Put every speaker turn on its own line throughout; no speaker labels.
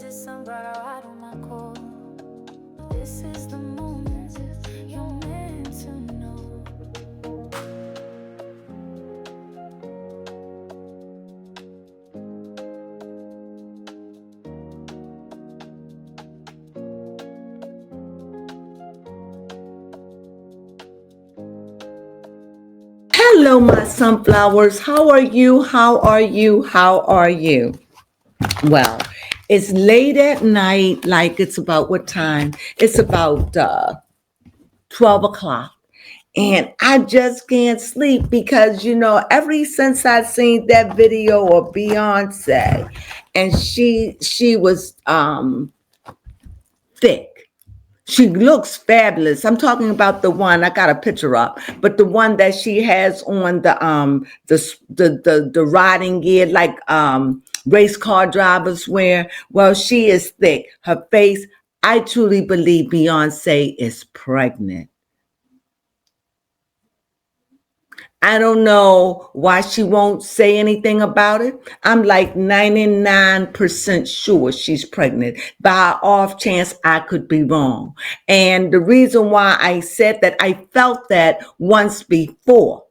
December, I on my core. This is the moment you're meant to know.
Hello, my sunflowers. How are you? How are you? How are you? Well, it's late at night, like it's about what time? It's about 12 o'clock. And I just can't sleep because, ever since I seen that video of Beyonce and she was thick. She looks fabulous. I'm talking about the one I got a picture up, but the one that she has on the riding gear like race car drivers wear. Well, she is thick. Her face. I truly believe Beyonce is pregnant. I don't know why she won't say anything about it. I'm like 99% sure she's pregnant. By off chance, I could be wrong. And the reason why I said that, I felt that once before.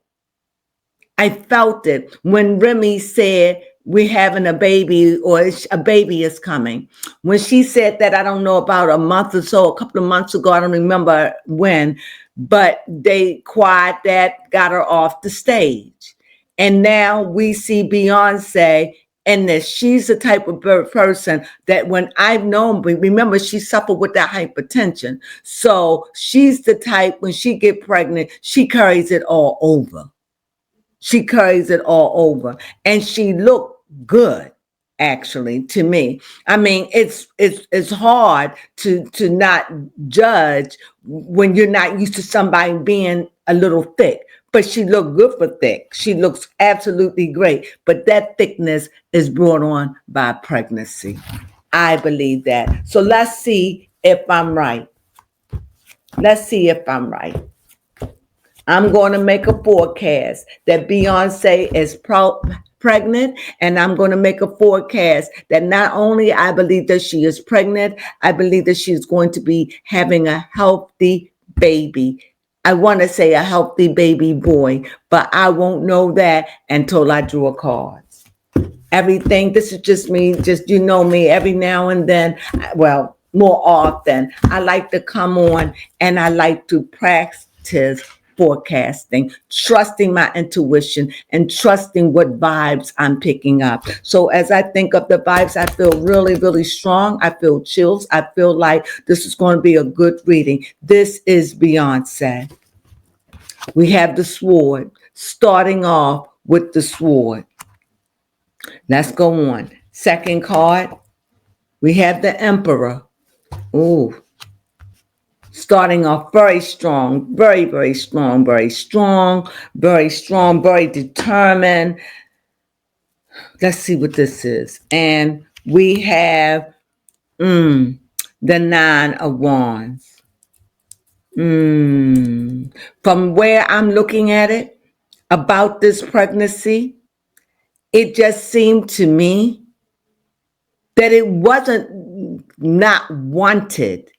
I felt it when Remy said, we're having a baby or a baby is coming. When she said that, I don't know, about a month or so, a couple of months ago, I don't remember when, but they quiet that, got her off the stage. And now we see Beyonce and this. She's the type of person that when I've known, remember, she suffered with that hypertension. So she's the type, when she get pregnant, she carries it all over. She carries it all over, and she looked good, actually, to me. I mean, it's hard to not judge when you're not used to somebody being a little thick. But she looked good for thick. She looks absolutely great. But that thickness is brought on by pregnancy. I believe that. So let's see if I'm right. Let's see if I'm right. I'm going to make a forecast that Beyonce is pregnant, and I'm going to make a forecast that not only I believe that she is pregnant, I believe that she's going to be having a healthy baby. I want to say a healthy baby boy, but I won't know that until I draw cards. Everything, this is just me, just, me, every now and then, well, more often, I like to come on and I like to practice forecasting, trusting my intuition and trusting what vibes I'm picking up. So as I think of the vibes, I feel really, really strong. I feel chills. I feel like this is going to be a good reading. This is Beyonce. We have the sword, starting off with the sword. Let's go on. Second card, we have the Emperor. Ooh. Starting off very strong, very, very strong, very strong, very strong, very determined. Let's see what this is. And we have the Nine of Wands. From where I'm looking at it, about this pregnancy, it just seemed to me that it wasn't not wanted.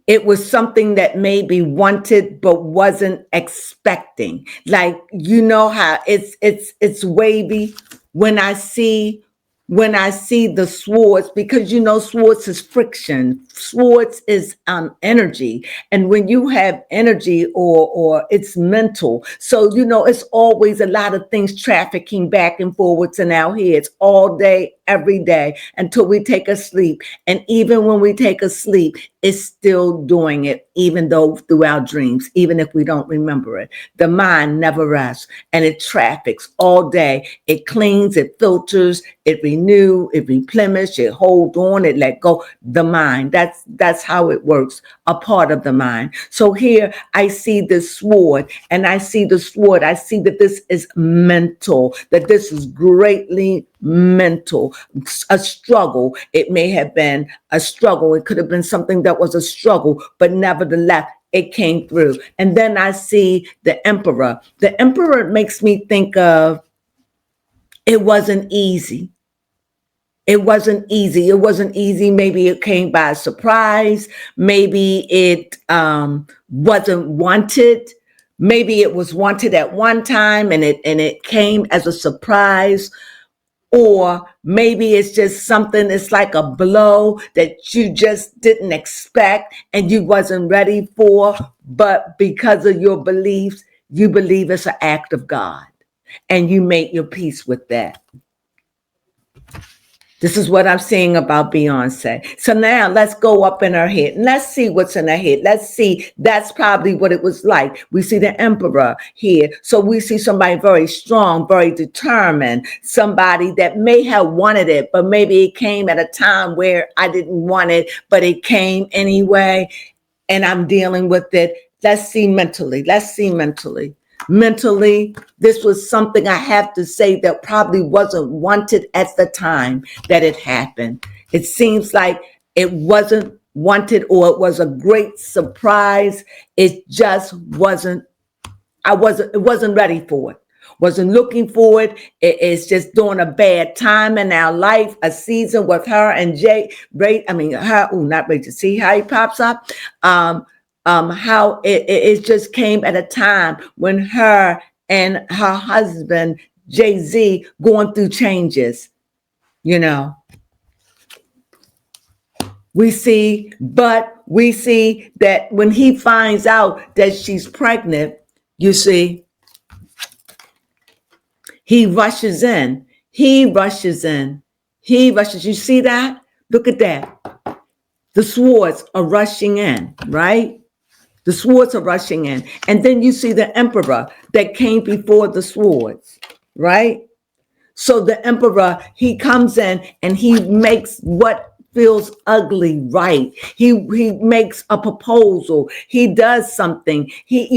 It was something that maybe wanted but wasn't expecting. Like, how it's wavy when I see the swords, because swords is friction. Swords is energy. And when you have energy, or it's mental. So it's always a lot of things trafficking back and forwards in our heads all day, every day, until we take a sleep. And even when we take a sleep, it's still doing it, even though through our dreams, even if we don't remember it. The mind never rests, and it traffics all day. It cleans, it filters, it renew, it replenish, it hold on, it let go. The mind, that's how it works, a part of the mind. So here I see this sword, and I see the sword. I see that this is mental, that this is greatly mental, a struggle. It may have been a struggle. It could have been something that was a struggle, but nevertheless, it came through. And then I see the Emperor. The Emperor makes me think of, it wasn't easy. It wasn't easy. It wasn't easy. Maybe it came by surprise. Maybe it wasn't wanted. Maybe it was wanted at one time and it came as a surprise. Or maybe it's just something, it's like a blow that you just didn't expect and you wasn't ready for. But because of your beliefs, you believe it's an act of God and you make your peace with that. This is what I'm saying about Beyonce. So now let's go up in her head and let's see what's in her head. Let's see. That's probably what it was like. We see the emperor here. So we see somebody very strong, very determined, somebody that may have wanted it, but maybe it came at a time where I didn't want it, but it came anyway. And I'm dealing with it. Let's see mentally. Let's see mentally. Mentally, this was something I have to say that probably wasn't wanted at the time that it happened. It seems like it wasn't wanted or it was a great surprise. It just wasn't, it wasn't ready for it. Wasn't looking for it. It's just during a bad time in our life, a season with her and not Rachel. See how he pops up? How it just came at a time when her and her husband, Jay-Z, going through changes, you know. We see that when he finds out that she's pregnant, you see, he rushes in. You see that? Look at that. The swords are rushing in, right? The swords are rushing in. And then you see the emperor that came before the swords, right? So the emperor, he comes in and he makes what feels ugly right. He makes a proposal. He does something. He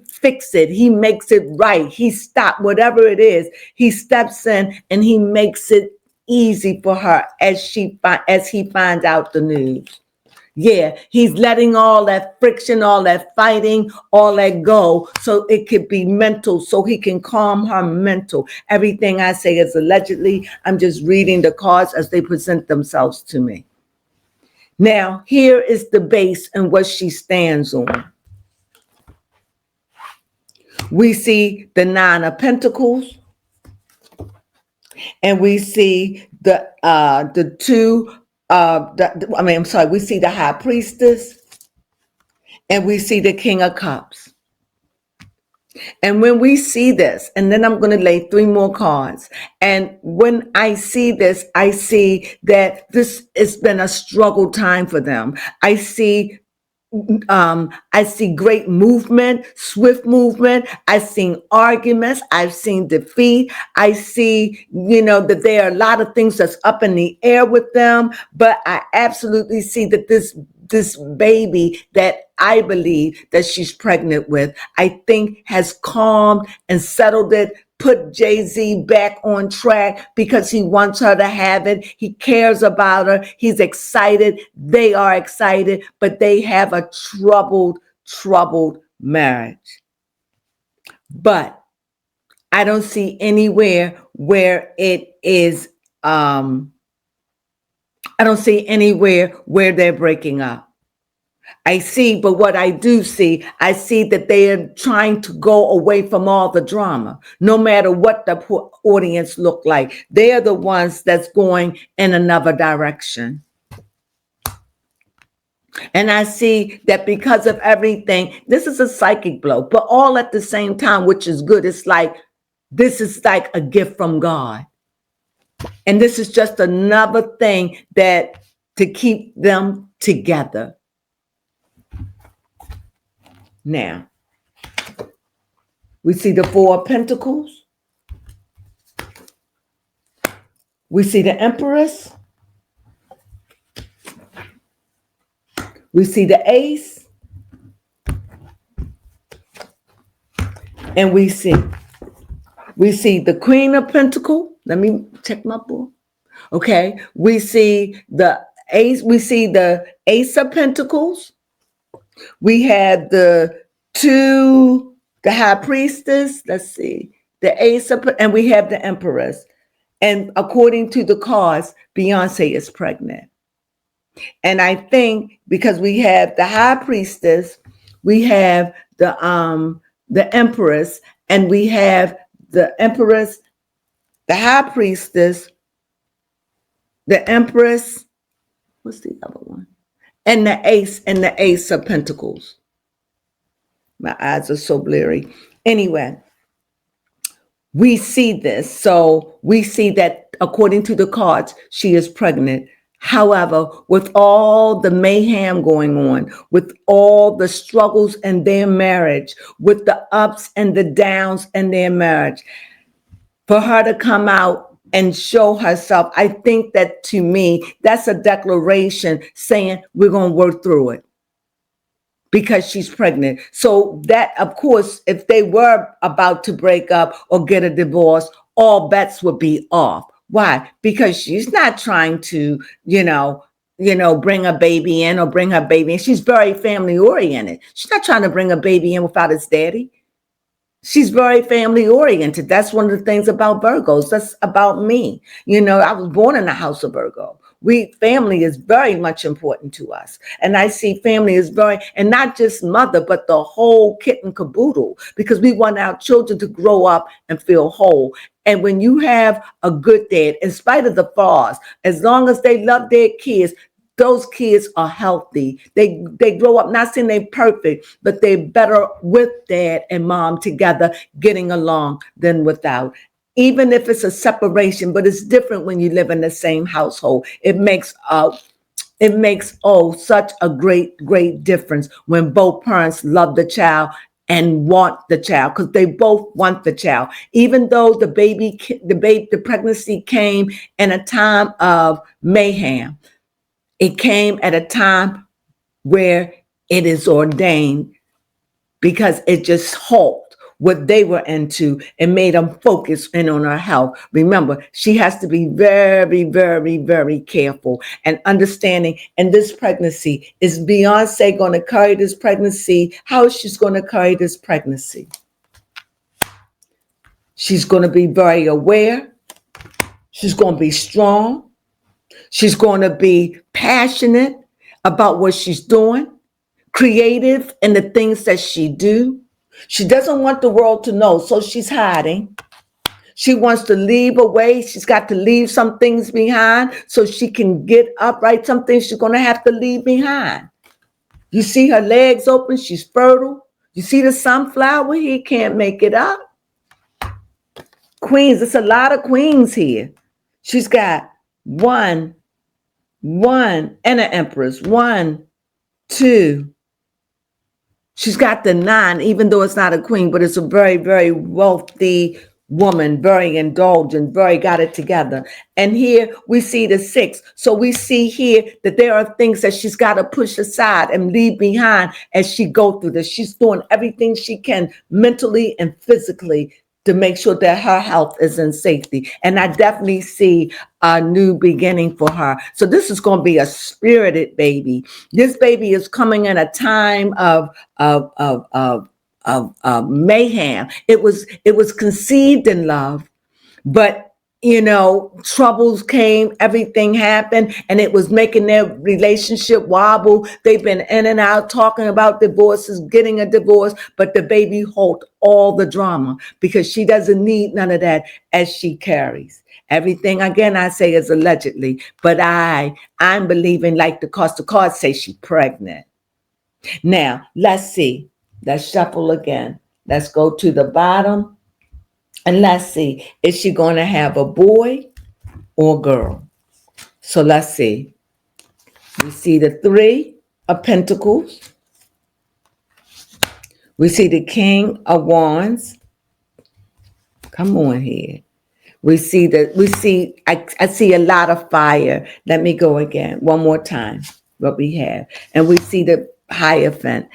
fix it. He makes it right. He stops whatever it is. He steps in and he makes it easy for her as he finds out the news. Yeah, he's letting all that friction, all that fighting, all that go so it could be mental, so he can calm her mental. Everything I say is allegedly. I'm just reading the cards as they present themselves to me. Now, here is the base and what she stands on. We see the Nine of Pentacles, and we see we see the High Priestess, and we see the King of Cups. And when we see this, and then I'm going to lay 3 more cards. And when I see this, I see that this has been a struggle time for them. I see great movement, swift movement. I've seen arguments. I've seen defeat. I see, that there are a lot of things that's up in the air with them. But I absolutely see that this baby that I believe that she's pregnant with, I think has calmed and settled it, put Jay-Z back on track because he wants her to have it. He cares about her. He's excited. They are excited, but they have a troubled marriage. But I don't see anywhere where it is, I don't see anywhere where they're breaking up. But what I do see, I see that they are trying to go away from all the drama, no matter what the audience look like. They are the ones that's going in another direction. And I see that because of everything, this is a psychic blow, but all at the same time, which is good. It's like, this is like a gift from God. And this is just another thing to keep them together. Now, we see the Four of Pentacles. We see the Empress. We see the Ace. And we see the Queen of Pentacles. Let me check my book. Okay. We see the Ace. We see the Ace of Pentacles. We have the High Priestess. Let's see. The Ace of, and we have the Empress. And according to the cards, Beyonce is pregnant. And I think because we have the high priestess, we have the empress, and we have the empress, the high priestess, the empress, what's the other one? And the ace of pentacles. My eyes are so blurry. Anyway, we see this. So we see that according to the cards, she is pregnant. However, with all the mayhem going on, with all the struggles in their marriage, with the ups and the downs in their marriage, for her to come out and show herself, I think that to me, that's a declaration saying we're going to work through it because she's pregnant. So that, of course, if they were about to break up or get a divorce, all bets would be off. Why? Because she's not trying to, bring a baby in or bring her baby in. She's very family oriented. She's not trying to bring a baby in without its daddy. She's very family oriented. That's one of the things about Virgos. That's about me. I was born in the house of Virgo. Family is very much important to us. And I see family is and not just mother, but the whole kit and caboodle, because we want our children to grow up and feel whole. And when you have a good dad, in spite of the flaws, as long as they love their kids, those kids are healthy. They grow up, not saying they're perfect, but they're better with dad and mom together, getting along than without. Even if it's a separation, but it's different when you live in the same household. It makes such a great difference when both parents love the child and want the child, because they both want the child. Even though the pregnancy came in a time of mayhem, it came at a time where it is ordained, because it just halted what they were into and made them focus in on her health. Remember, she has to be very, very, very careful and understanding. And this pregnancy, is Beyonce going to carry this pregnancy? How is she going to carry this pregnancy? She's going to be very aware. She's going to be strong. She's going to be passionate about what she's doing, creative in the things that she do. She doesn't want the world to know, so she's hiding. She wants to leave away. She's got to leave some things behind so she can get upright. Some things she's going to have to leave behind. You see her legs open. She's fertile. You see the sunflower? He can't make it up. Queens, it's a lot of queens here. She's got one, and an empress. 1, 2. She's got the 9, even though it's not a queen, but it's a very, very wealthy woman, very indulgent, very got it together. And here we see the 6. So we see here that there are things that she's got to push aside and leave behind as she go through this. She's doing everything she can mentally and physically to make sure that her health is in safety. And I definitely see a new beginning for her. So this is going to be a spirited baby. This baby is coming in a time of mayhem. It was conceived in love, but troubles came, everything happened, and it was making their relationship wobble. They've been in and out talking about divorces, getting a divorce, but the baby holds all the drama because she doesn't need none of that as she carries. Everything, again, I say is allegedly, but I'm believing like the cards say she's pregnant. Now, let's see. Let's shuffle again. Let's go to the bottom. And let's see, is she going to have a boy or a girl? So let's see. We see the 3 of Pentacles. We see the King of Wands. Come on here. I see a lot of fire. Let me go again. One more time. What we have. And we see the Hierophant.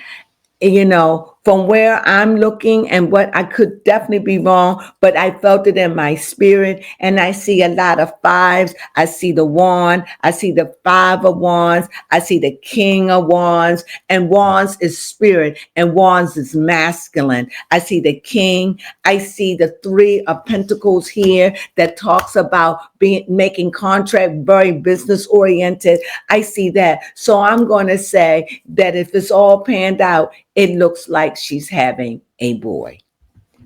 from where I'm looking and what I could definitely be wrong, but I felt it in my spirit. And I see a lot of fives. I see the wand. I see the 5 of wands. I see the king of wands, and wands is spirit and wands is masculine. I see the king. I see the 3 of pentacles here that talks about making contract, very business oriented. I see that. So I'm going to say that if it's all panned out, it looks like she's having a boy.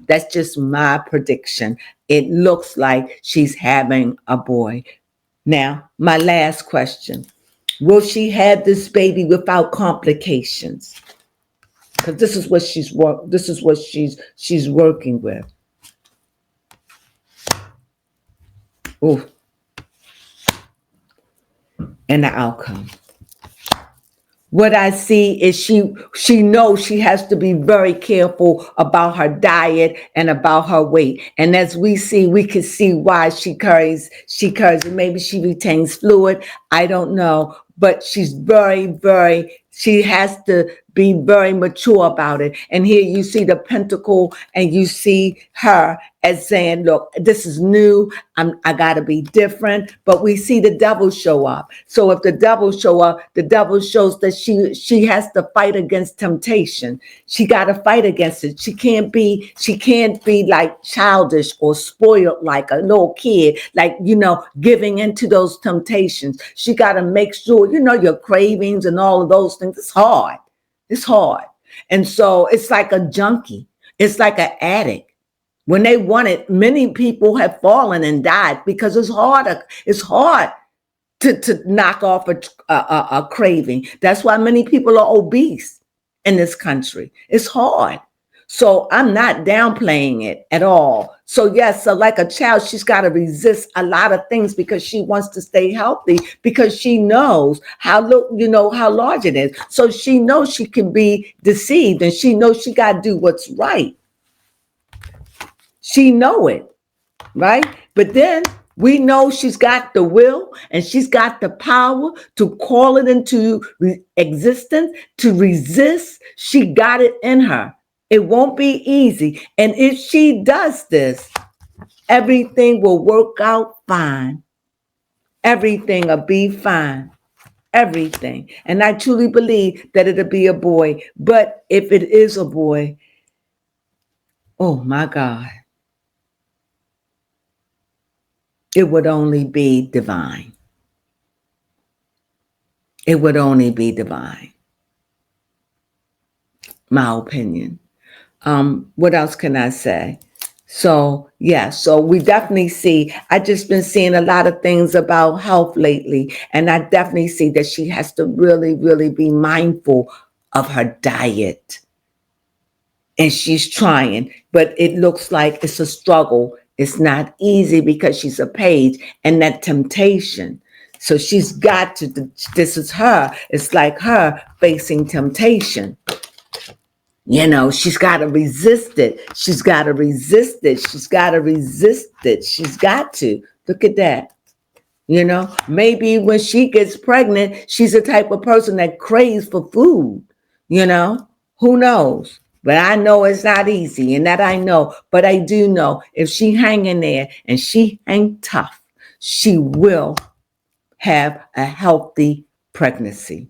That's just my prediction. It looks like she's having a boy. Now, my last question. Will she have this baby without complications? Because this is what she's working with. Ooh. And the outcome. What I see is she knows she has to be very careful about her diet and about her weight. And as we see, we can see why she carries, maybe she retains fluid. I don't know, but she's she has to be very mature about it. And here you see the pentacle and you see her as saying, look, this is new. I gotta be different. But we see the devil show up. So if the devil show up, the devil shows that she has to fight against temptation. She gotta fight against it. She can't be like childish or spoiled like a little kid, like, giving into those temptations. She gotta make sure, your cravings and all of those things. It's hard. It's hard. And so it's like a junkie. It's like an addict. When they want it, many people have fallen and died because it's hard. It's hard to knock off a craving. That's why many people are obese in this country. It's hard. So I'm not downplaying it at all. So yes, so like a child, she's got to resist a lot of things because she wants to stay healthy, because she knows how large it is. So she knows she can be deceived, and she knows she got to do what's right. She know it, right? But then we know she's got the will and she's got the power to call it into existence, to resist. She got it in her. It won't be easy. And if she does this, everything will work out fine. Everything will be fine. Everything. And I truly believe that it'll be a boy. But if it is a boy, oh my God, it would only be divine. It would only be divine. My opinion. What else can I say? So we definitely see, I just been seeing a lot of things about health lately. And I definitely see that she has to really, really be mindful of her diet. And she's trying, but it looks like it's a struggle. It's not easy because she's a page and that temptation. So she's got to, this is her. It's like her facing temptation. She's got to resist it. She's got to resist it. She's got to resist it. She's got to. Look at that. Maybe when she gets pregnant, she's the type of person that craves for food. Who knows? But I know it's not easy, and that I know. But I do know if she hang in there and she hang tough, she will have a healthy pregnancy.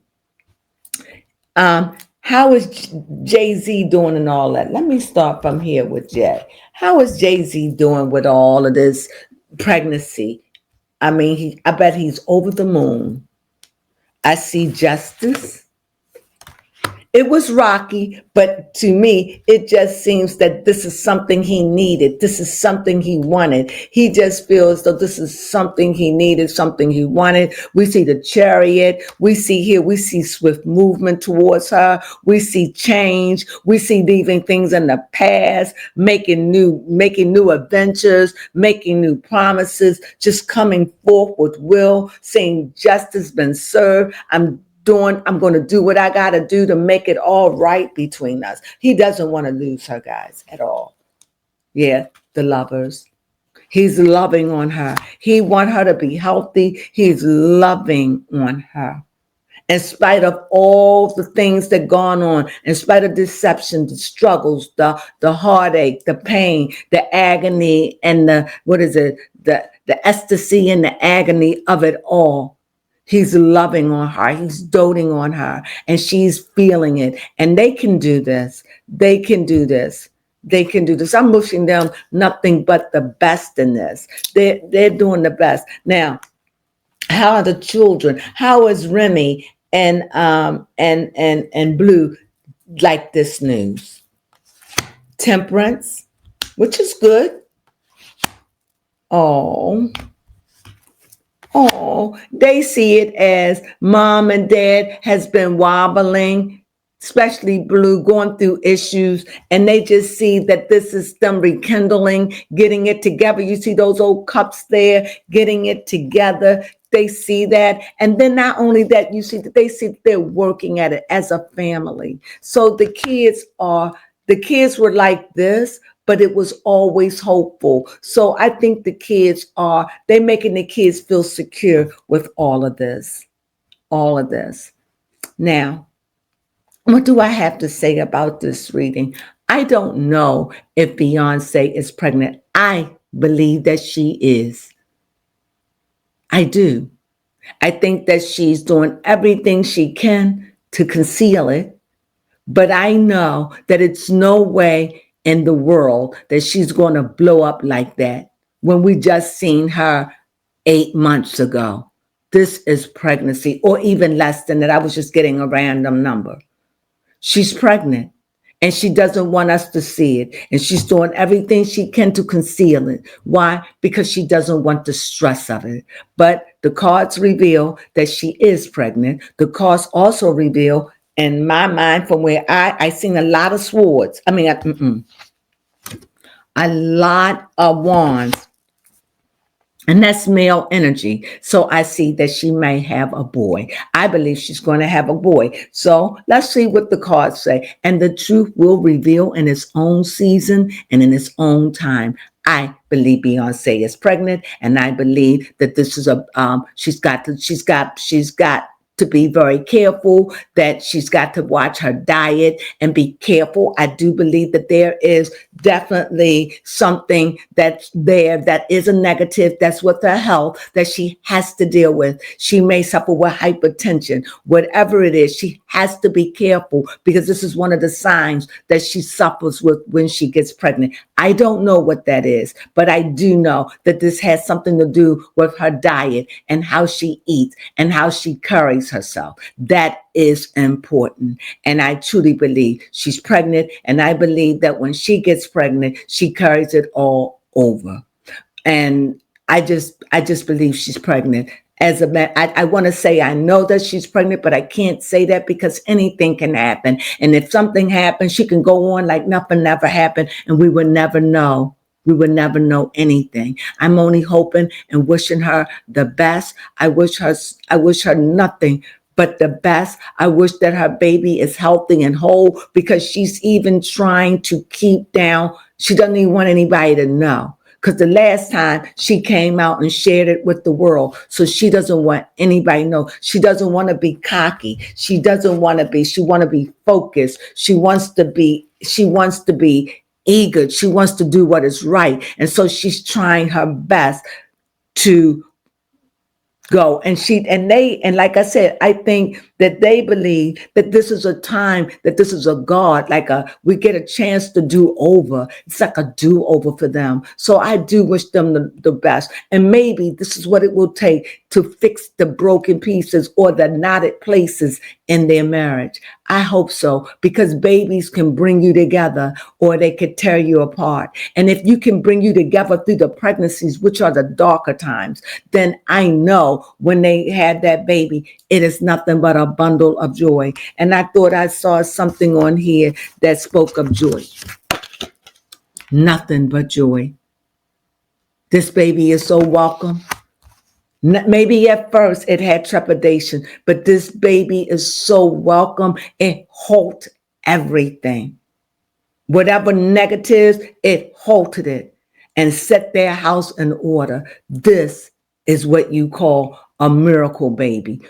How is Jay-Z doing and all that? Let me start from here with Jay. How is Jay-Z doing with all of this pregnancy? I mean, I bet he's over the moon. I see justice. It was rocky, but to me, it just seems that this is something he needed. This is something he wanted. He just feels that this is something he needed, something he wanted. We see the chariot. We see swift movement towards her. We see change. We see leaving things in the past, making new adventures, making new promises, just coming forth with will, saying justice been served. I'm going to do what I got to do to make it all right between us. He doesn't want to lose her, guys, at all. Yeah, the lovers. He's loving on her. He wants her to be healthy. He's loving on her. in spite of all the things that gone on, in spite of deception, the struggles, the heartache, the pain, the agony, and the ecstasy and the agony of it all. He's loving on her. He's doting on her, and she's feeling it. And they can do this. They can do this. They can do this. I'm wishing them nothing but the best in this. They're doing the best. Now, how are the children? How is Remy and Blue like this news? Temperance, which is good. Oh, they see it as mom and dad has been wobbling, especially Blue, going through issues, and they just see that this is them rekindling, getting it together. You see those old cups there, getting it together. They see that. And then not only that, you see that they see that they're working at it as a family. So the kids were like this, but it was always hopeful. So I think they're making the kids feel secure with all of this. All of this. Now, what do I have to say about this reading? I don't know if Beyonce is pregnant. I believe that she is. I do. I think that she's doing everything she can to conceal it, but I know that it's no way in the world that she's going to blow up like that when we just seen her 8 months ago. This is pregnancy, or even less than that. I was just getting a random number. She's pregnant, and she doesn't want us to see it. And she's doing everything she can to conceal it. Why? Because she doesn't want the stress of it. But the cards reveal that she is pregnant. The cards also reveal, in my mind, from where I seen a lot of swords. A lot of wands. And that's male energy. So I see that she may have a boy. I believe she's going to have a boy. So let's see what the cards say. And the truth will reveal in its own season and in its own time. I believe Beyonce is pregnant, and I believe that this is she's got to be very careful, that she's got to watch her diet and be careful. I do believe that there is definitely something that's there that is a negative, that's with her health, that she has to deal with. She may suffer with hypertension. Whatever it is, she has to be careful, because this is one of the signs that she suffers with when she gets pregnant. I don't know what that is, but I do know that this has something to do with her diet and how she eats and how she carries herself. That is important. And I truly believe she's pregnant. And I believe that when she gets pregnant, she carries it all over. And I just believe she's pregnant. As a man, I want to say I know that she's pregnant, but I can't say that because anything can happen. And if something happens, she can go on like nothing never happened, and we would never know. We would never know anything. I'm only hoping and wishing her the best. I wish her nothing but the best. I wish that her baby is healthy and whole, because she's even trying to keep down. She doesn't even want anybody to know, because the last time she came out and shared it with the world. So she doesn't want anybody to know. She doesn't want to be cocky. She want to be focused. She wants to be eager. She wants to do what is right. And so she's trying her best to go. And like I said, I think that they believe that this is a time, that this is a God, we get a chance to do over. It's like a do over for them. So I do wish them the best. And maybe this is what it will take to fix the broken pieces or the knotted places in their marriage. I hope so, because babies can bring you together, or they could tear you apart. And if you can bring you together through the pregnancies, which are the darker times, then I know when they had that baby, it is nothing but a bundle of joy. And I thought I saw something on here that spoke of joy. Nothing but joy. This baby is so welcome. Maybe at first it had trepidation, but this baby is so welcome. It halted everything. Whatever negatives, it halted it and set their house in order. This is what you call a miracle baby.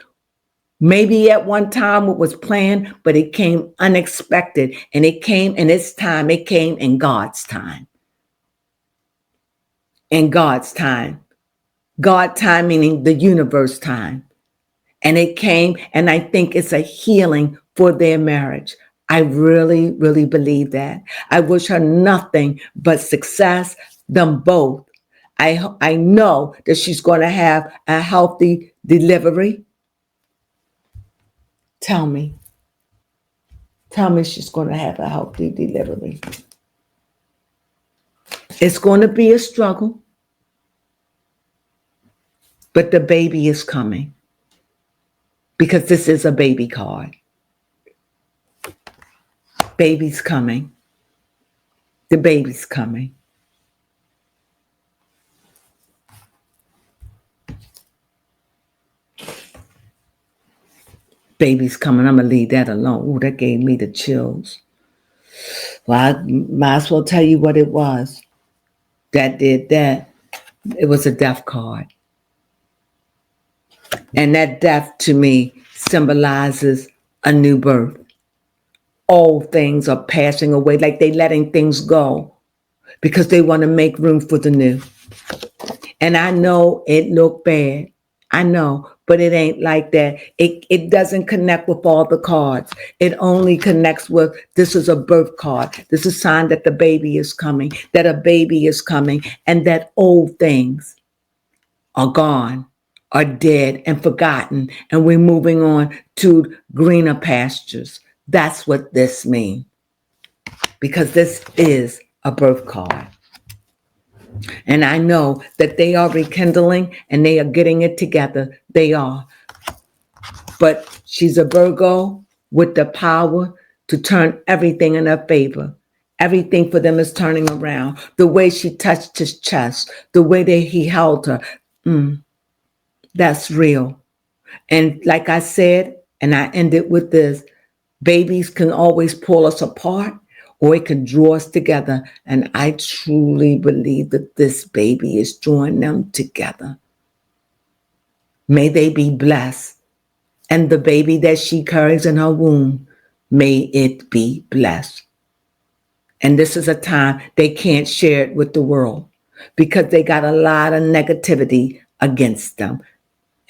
Maybe at one time it was planned, but it came unexpected, and it came in its time. It came in God's time. In God's time. God time meaning the universe time. And it came, and I think it's a healing for their marriage. I really, really believe that. I wish her nothing but success, them both. I know that she's going to have a healthy delivery. Tell me she's going to have a healthy delivery. It's going to be a struggle, but the baby is coming, because this is a baby card. Baby's coming. The baby's coming. Baby's coming. I'm going to leave that alone. Ooh, that gave me the chills. Well, I might as well tell you what it was that did that. It was a death card. And that death to me symbolizes a new birth. Old things are passing away, like they letting things go because they want to make room for the new. And I know it looked bad. I know, but it ain't like that. It doesn't connect with all the cards. It only connects with, this is a birth card. This is a sign that the baby is coming, that a baby is coming, and that old things are gone, are dead and forgotten, and we're moving on to greener pastures. That's what this means, because this is a birth card. And I know that they are rekindling and they are getting it together. They are. But she's a Virgo with the power to turn everything in her favor. Everything for them is turning around. The way she touched his chest, the way that he held her, that's real. And like I said, and I ended with this, babies can always pull us apart, or it can draw us together. And I truly believe that this baby is drawing them together. May they be blessed. And the baby that she carries in her womb, may it be blessed. And this is a time they can't share it with the world, because they got a lot of negativity against them,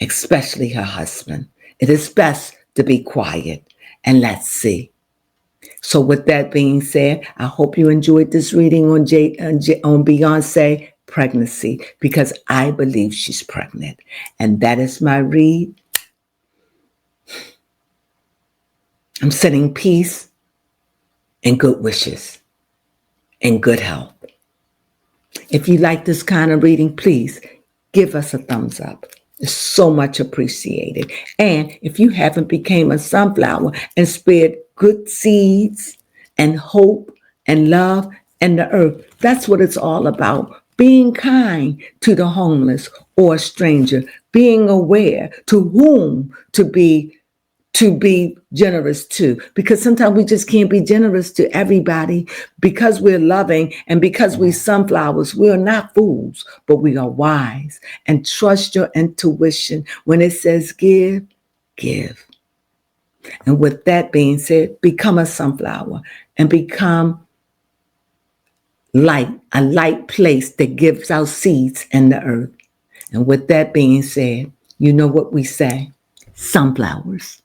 especially her husband. It is best to be quiet, and let's see. So with that being said, I hope you enjoyed this reading on Beyonce pregnancy, because I believe she's pregnant. And that is my read. I'm sending peace and good wishes and good health. If you like this kind of reading, please give us a thumbs up. It's so much appreciated. And if you haven't become a sunflower and spread good seeds and hope and love and the earth, that's what it's all about. Being kind to the homeless or a stranger, being aware to whom to be generous to, because sometimes we just can't be generous to everybody, because we're loving and because we're sunflowers. We're not fools, but we are wise. And trust your intuition. When it says give, give. And with that being said, become a sunflower and become light, a light place that gives out seeds in the earth. And with that being said, you know what we say, sunflowers.